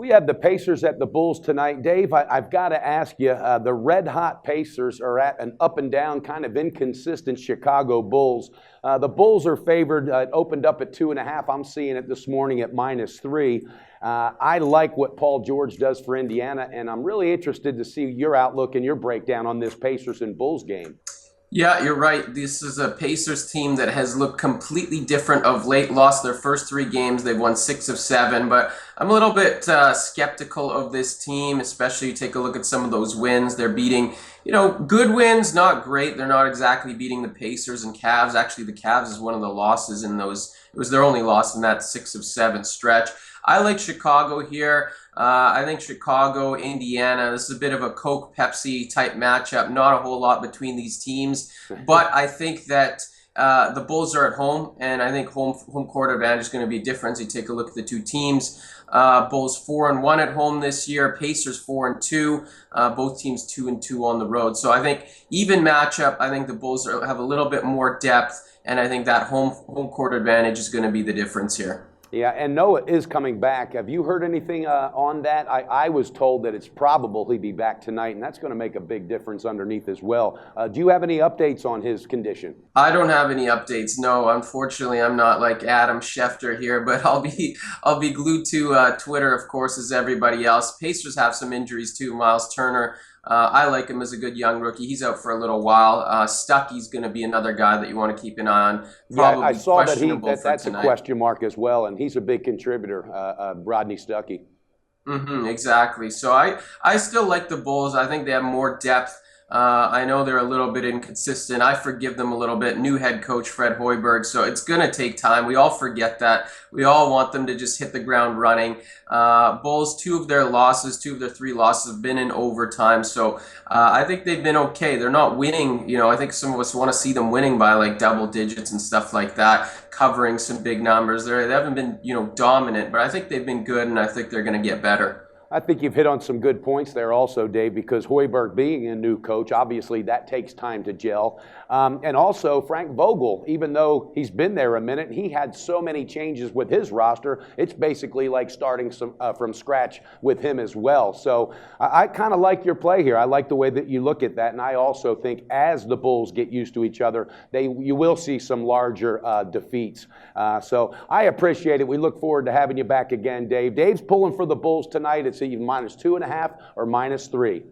We have the Pacers at the Bulls tonight. Dave, I've got to ask you, the red-hot Pacers are at an up-and-down, kind of inconsistent Chicago Bulls. The Bulls are favored. It opened up at 2.5. I'm seeing it this morning at -3. I like what Paul George does for Indiana, and I'm really interested to see your outlook and your breakdown on this Pacers and Bulls game. Yeah, you're right. This is a Pacers team that has looked completely different of late. Lost their first 3 games. They've won 6 of 7. But I'm a little bit skeptical of this team, especially you take a look at some of those wins. They're beating, good wins, not great. They're not exactly beating the Pacers and Cavs. Actually, the Cavs is one of the losses in those. It was their only loss in that 6 of 7 stretch. I like Chicago here. I think Chicago, Indiana, this is a bit of a Coke-Pepsi type matchup. Not a whole lot between these teams. But I think that the Bulls are at home, and I think home court advantage is going to be a difference. You take a look at the two teams. Bulls 4-1 at home this year. Pacers 4-2. Both teams 2-2 on the road. So I think even matchup. I think the Bulls have a little bit more depth, and I think that home court advantage is going to be the difference here. Yeah, and Noah is coming back. Have you heard anything on that? I was told that it's probable he'd be back tonight, and that's going to make a big difference underneath as well. Do you have any updates on his condition? I don't have any updates. No, unfortunately, I'm not like Adam Schefter here, but I'll be glued to Twitter, of course, as everybody else. Pacers have some injuries too. Miles Turner. I like him as a good young rookie. He's out for a little while. Stuckey's going to be another guy that you want to keep an eye on. Probably I saw that's a question mark as well, and he's a big contributor, Rodney Stuckey. Exactly. So I still like the Bulls. I think they have more depth. I know they're a little bit inconsistent. I forgive them a little bit. New head coach Fred Hoiberg, so it's going to take time. We all forget that. We all want them to just hit the ground running. Bulls, 2 of their 3 losses have been in overtime, so I think they've been okay. They're not winning. I think some of us want to see them winning by like double digits and stuff like that, covering some big numbers. They haven't been, dominant, but I think they've been good, and I think they're going to get better. I think you've hit on some good points there also, Dave, because Hoiberg being a new coach, obviously that takes time to gel. And also Frank Vogel, even though he's been there a minute, he had so many changes with his roster, it's basically like starting from scratch with him as well. So I kind of like your play here. I like the way that you look at that, and I also think as the Bulls get used to each other, you will see some larger defeats. So I appreciate it. We look forward to having you back again, Dave. Dave's pulling for the Bulls tonight. It's either -2.5 or -3.